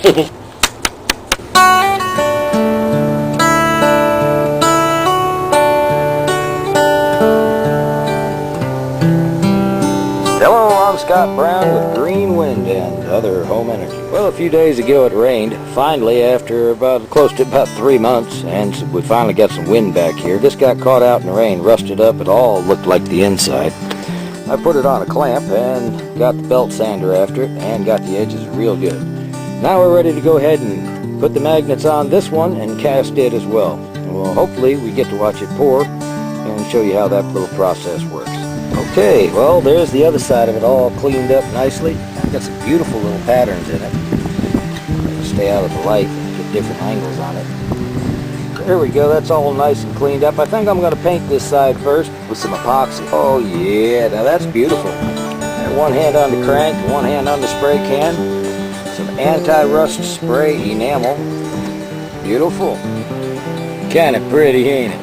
Hello, I'm Scott Brown with Green Wind and Other Home Energy. Well, a few days ago it rained, finally, after close to about 3 months, and we finally got some wind back here. This got caught out in the rain, rusted up, it all looked like the inside. I put it on a clamp and got the belt sander after it and got the edges real good. Now we're ready to go ahead and put the magnets on this one and cast it as well. Well, hopefully we get to watch it pour and show you how that little process works. Okay, well, there's the other side of it all cleaned up nicely. I've got some beautiful little patterns in it. Stay out of the light and get different angles on it. There we go, that's all nice and cleaned up. I think I'm going to paint this side first with some epoxy. Oh yeah, now that's beautiful. And one hand on the crank, one hand on the spray can. Some anti-rust spray enamel. Beautiful. Kind of pretty, ain't it?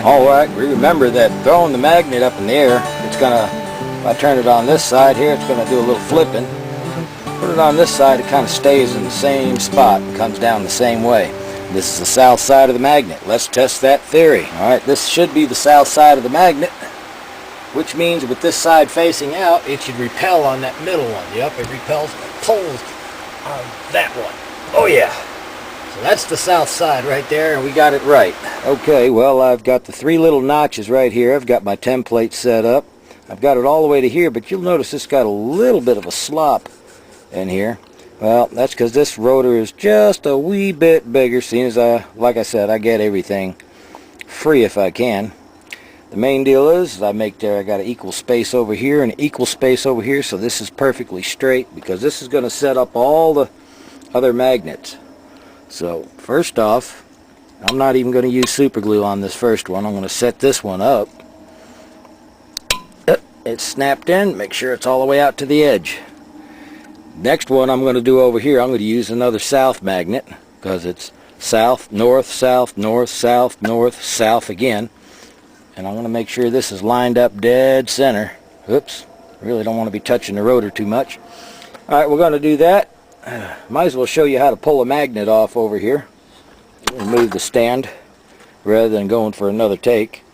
Alright, remember that throwing the magnet up in the air, it's going to, if I turn it on this side here, it's going to do a little flipping. Put it on this side, it kind of stays in the same spot and comes down the same way. This is the south side of the magnet. Let's test that theory. Alright, this should be the south side of the magnet, which means with this side facing out, it should repel on that middle one. Yep, it repels and pulls on that one. Oh yeah. So that's the south side right there, and we got it right. Okay, well, I've got the 3 little notches right here. I've got my template set up. I've got it all the way to here, but you'll notice it's got a little bit of a slop in here. Well, that's because this rotor is just a wee bit bigger, seeing as like I said, I get everything free if I can. The main deal is I got an equal space over here and an equal space over here, so this is perfectly straight because this is going to set up all the other magnets. So first off, I'm not even going to use super glue on this first one. I'm going to set this one up. It's snapped in. Make sure it's all the way out to the edge. Next one I'm going to do over here, I'm going to use another south magnet because it's south, north, south, north, south, north, south again. And I'm going to make sure this is lined up dead center. Oops, really don't want to be touching the rotor too much. Alright, we're going to do that. Might as well show you how to pull a magnet off over here. Remove the stand rather than going for another take.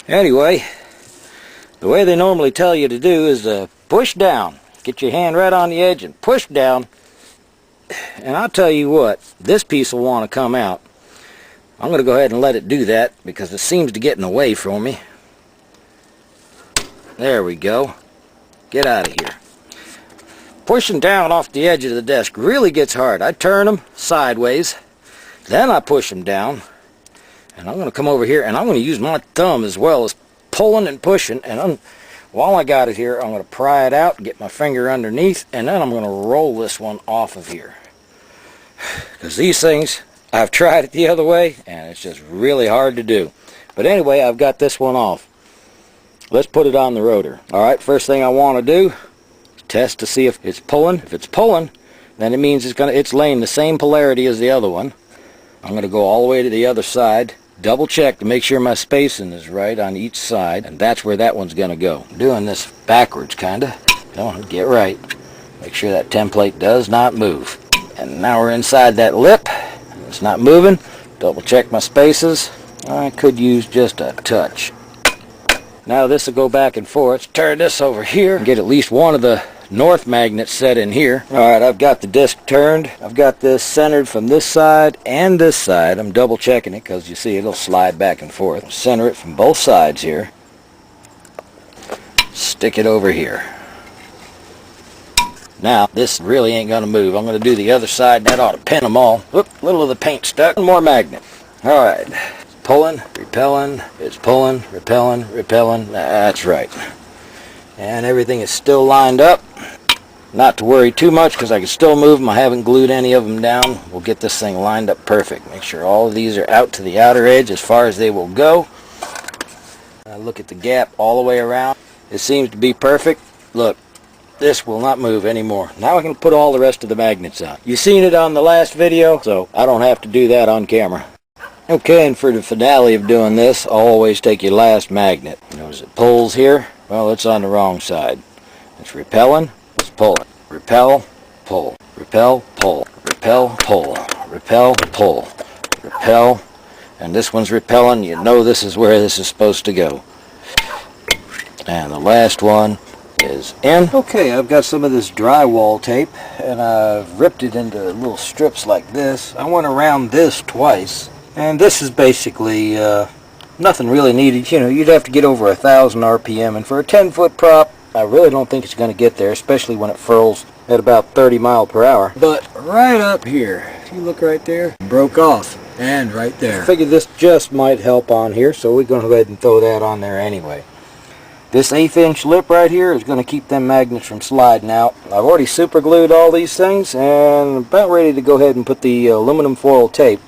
Anyway, the way they normally tell you to do is push down. Get your hand right on the edge and push down. And I'll tell you what, this piece will want to come out. I'm going to go ahead and let it do that because it seems to get in the way from me. There we go. Get out of here. Pushing down off the edge of the desk really gets hard. I turn them sideways, then I push them down, and I'm going to come over here and I'm going to use my thumb as well as pulling and pushing, and while I got it here, I'm going to pry it out, get my finger underneath, and then I'm going to roll this one off of here. Because these things, I've tried it the other way, and it's just really hard to do. But anyway, I've got this one off. Let's put it on the rotor. Alright, first thing I want to do, test to see if it's pulling. If it's pulling, then it means it's laying the same polarity as the other one. I'm going to go all the way to the other side, double check to make sure my spacing is right on each side, and that's where that one's going to go. I'm doing this backwards kinda. Come on, get right. Make sure that template does not move. And now we're inside that lip. It's not moving. Double check my spaces. I could use just a touch. Now this will go back and forth. Turn this over here and get at least one of the north magnets set in here. Alright, I've got the disc turned. I've got this centered from this side and this side. I'm double checking it because you see it'll slide back and forth. Center it from both sides here. Stick it over here. Now this really ain't going to move. I'm going to do the other side. That ought to pin them all. Whoop, a little of the paint stuck. One more magnet. Alright. Pulling, repelling, it's pulling, repelling, repelling. That's right. And everything is still lined up. Not to worry too much because I can still move them. I haven't glued any of them down. We'll get this thing lined up perfect. Make sure all of these are out to the outer edge as far as they will go. Look at the gap all the way around. It seems to be perfect. Look, this will not move anymore. Now I can put all the rest of the magnets on. You've seen it on the last video, so I don't have to do that on camera. Okay, and for the finale of doing this, I'll always take your last magnet. Notice it pulls here. Well, it's on the wrong side. It's repelling, it's pulling. repel, pull, repel, pull, repel, pull, repel, pull, repel, and this one's repelling. You know this is where this is supposed to go. And the last one is in. Okay, I've got some of this drywall tape and I've ripped it into little strips like this. I went around this twice, and this is basically nothing really needed. You know, you'd have to get over 1,000 RPM, and for a 10-foot prop, I really don't think it's going to get there, especially when it furls at about 30 miles per hour. But right up here, if you look right there, broke off, and right there. I figured this just might help on here, so we're going to go ahead and throw that on there anyway. This 1/8-inch lip right here is going to keep them magnets from sliding out. I've already super glued all these things, and I'm about ready to go ahead and put the aluminum foil tape.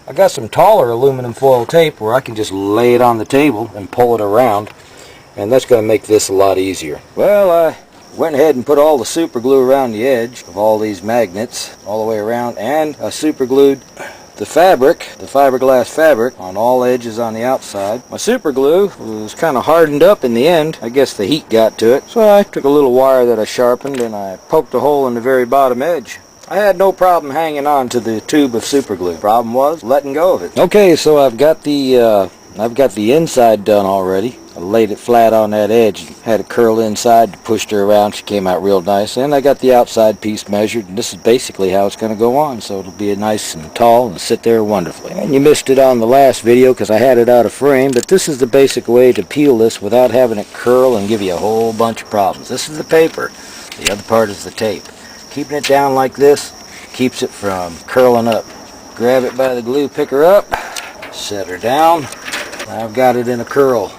I got some taller aluminum foil tape where I can just lay it on the table and pull it around, and that's going to make this a lot easier. Well, I went ahead and put all the super glue around the edge of all these magnets all the way around, and I super glued the fabric, the fiberglass fabric, on all edges on the outside. My super glue was kind of hardened up in the end. I guess the heat got to it. So I took a little wire that I sharpened and I poked a hole in the very bottom edge. I had no problem hanging on to the tube of super glue. Problem was letting go of it. Okay, so I've got the inside done already. I laid it flat on that edge, had it curl inside, pushed her around, she came out real nice, and I got the outside piece measured, and this is basically how it's going to go on, so it'll be nice and tall and sit there wonderfully. And you missed it on the last video because I had it out of frame, but this is the basic way to peel this without having it curl and give you a whole bunch of problems. This is the paper, the other part is the tape. Keeping it down like this keeps it from curling up. Grab it by the glue, pick her up, set her down. I've got it in a curl.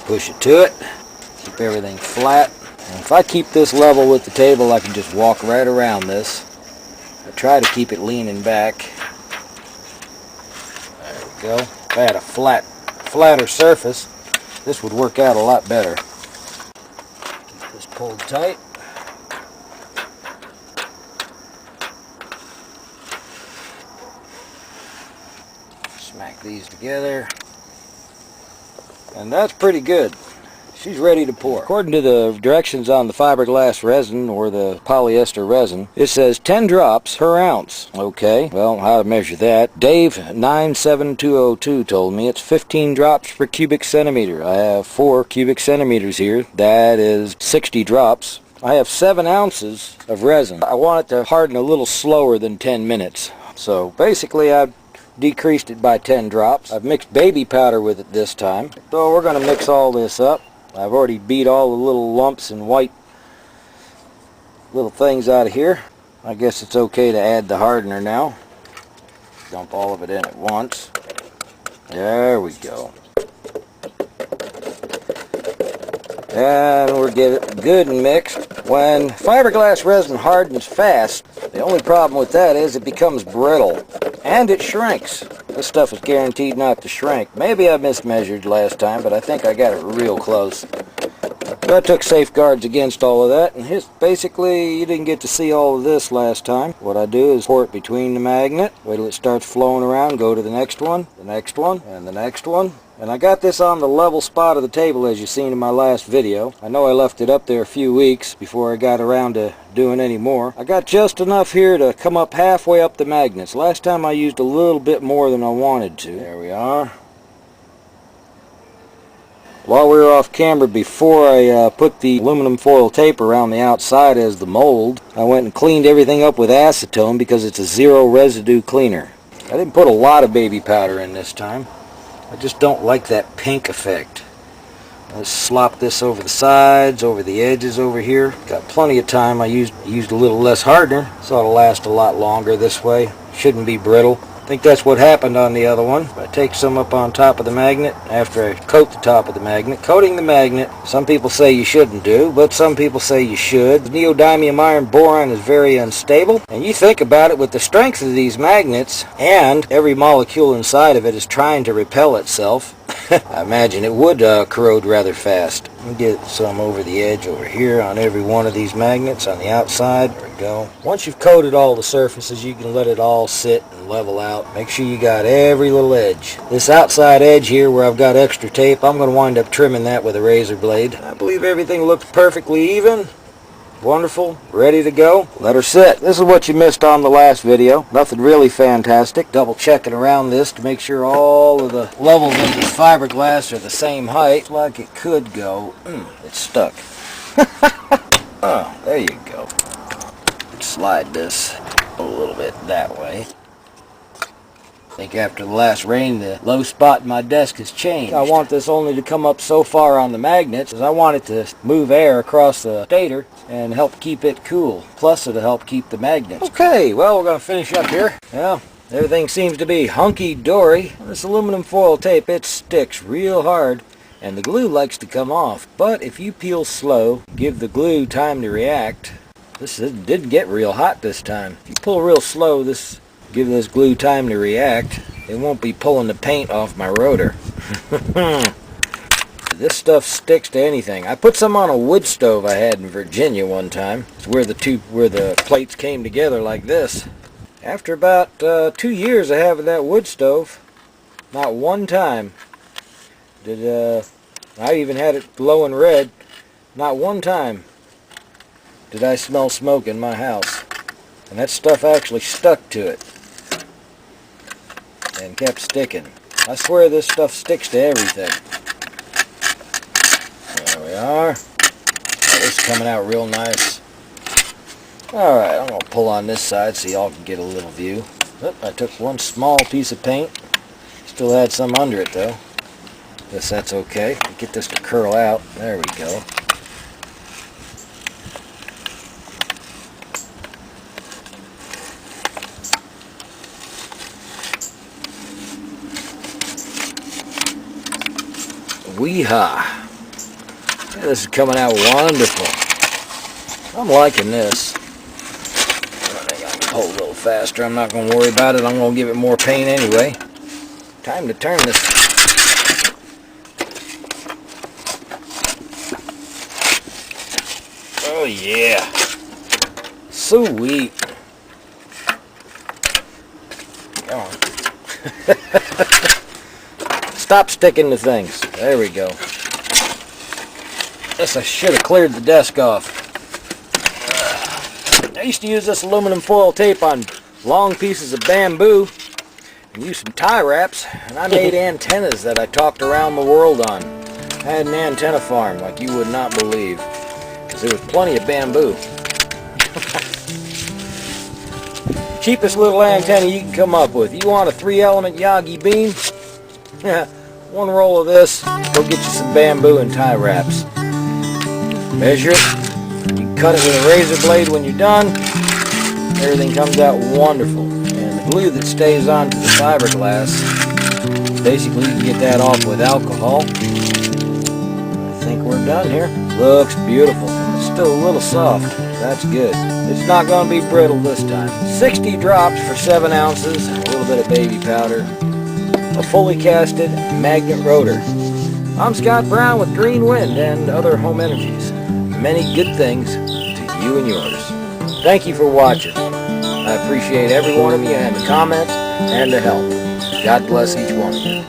Push it to it, keep everything flat. And if I keep this level with the table, I can just walk right around this. I try to keep it leaning back. There we go. If I had a flatter surface, this would work out a lot better. Keep this pulled tight. Smack these together. And that's pretty good. She's ready to pour. According to the directions on the fiberglass resin or the polyester resin, it says 10 drops per ounce. Okay, well, how to measure that? Dave 97202 told me it's 15 drops per cubic centimeter. I have 4 cubic centimeters here. That is 60 drops. I have 7 ounces of resin. I want it to harden a little slower than 10 minutes. So basically I've decreased it by 10 drops. I've mixed baby powder with it this time. So we're going to mix all this up. I've already beat all the little lumps and white little things out of here. I guess it's okay to add the hardener now. Dump all of it in at once. There we go. And we'll get it good and mixed. When fiberglass resin hardens fast, the only problem with that is it becomes brittle. And it shrinks. This stuff is guaranteed not to shrink. Maybe I mismeasured last time, but I think I got it real close. But I took safeguards against all of that, and basically you didn't get to see all of this last time. What I do is pour it between the magnet, wait till it starts flowing around, go to the next one, and the next one. And I got this on the level spot of the table as you seen in my last video. I know I left it up there a few weeks before I got around to doing any more. I got just enough here to come up halfway up the magnets. Last time I used a little bit more than I wanted to. There we are. While we were off camera, before I put the aluminum foil tape around the outside as the mold, I went and cleaned everything up with acetone because it's a zero residue cleaner. I didn't put a lot of baby powder in this time. I just don't like that pink effect. Let's slop this over the sides, over the edges over here. Got plenty of time. I used a little less hardener, so it'll last a lot longer this way. Shouldn't be brittle. I think that's what happened on the other one. I take some up on top of the magnet after I coat the top of the magnet. Coating the magnet, some people say you shouldn't do, but some people say you should. The neodymium iron boron is very unstable, and you think about it, with the strength of these magnets, and every molecule inside of it is trying to repel itself, I imagine it would corrode rather fast. Let me get some over the edge over here on every one of these magnets on the outside. There we go. Once you've coated all the surfaces, you can let it all sit and level out. Make sure you got every little edge. This outside edge here where I've got extra tape, I'm going to wind up trimming that with a razor blade. I believe everything looks perfectly even. Wonderful, ready to go. Let her sit. This is what you missed on the last video. Nothing really fantastic. Double checking around this to make sure all of the levels of the fiberglass are the same height. Like it could go. It's stuck. Oh, there you go. Slide this a little bit that way. I think after the last rain, the low spot in my desk has changed. I want this only to come up so far on the magnets, as I want it to move air across the stator and help keep it cool. Plus it'll help keep the magnets. Okay, well, we're going to finish up here. Well, everything seems to be hunky-dory. This aluminum foil tape, it sticks real hard, and the glue likes to come off. But if you peel slow, give the glue time to react. This didn't get real hot this time. If you pull real slow, give this glue time to react, it won't be pulling the paint off my rotor. This stuff sticks to anything. I put some on a wood stove I had in Virginia one time. It's where the plates came together like this. After about 2 years of having that wood stove, not one time did I even had it glowing red. Not one time did I smell smoke in my house. And that stuff actually stuck to it and kept sticking. I swear this stuff sticks to everything. There we are. Oh, this is coming out real nice. Alright, I'm going to pull on this side so y'all can get a little view. Oh, I took one small piece of paint. Still had some under it though. Guess that's okay. Get this to curl out. There we go. Wee-ha. This is coming out wonderful. I'm liking this. I think I can pull a little faster. I'm not going to worry about it. I'm going to give it more paint anyway. Time to turn this. Oh yeah. Sweet. Come on. Stop sticking to things. There we go. Guess I should have cleared the desk off. I used to use this aluminum foil tape on long pieces of bamboo and use some tie wraps, and I made antennas that I talked around the world on. I had an antenna farm like you would not believe, because there was plenty of bamboo. Cheapest little antenna you can come up with. You want a 3-element Yagi beam? One roll of this, go get you some bamboo and tie wraps. Measure it. You can cut it with a razor blade when you're done. Everything comes out wonderful. And the glue that stays onto the fiberglass, basically you can get that off with alcohol. I think we're done here. Looks beautiful. It's still a little soft. That's good. It's not going to be brittle this time. 60 drops for 7 ounces. A little bit of baby powder. A fully casted magnet rotor. I'm Scott Brown with Green Wind and Other Home Energies. Many good things to you and yours. Thank you for watching. I appreciate every one of you and the comments and the help. God bless each one of you.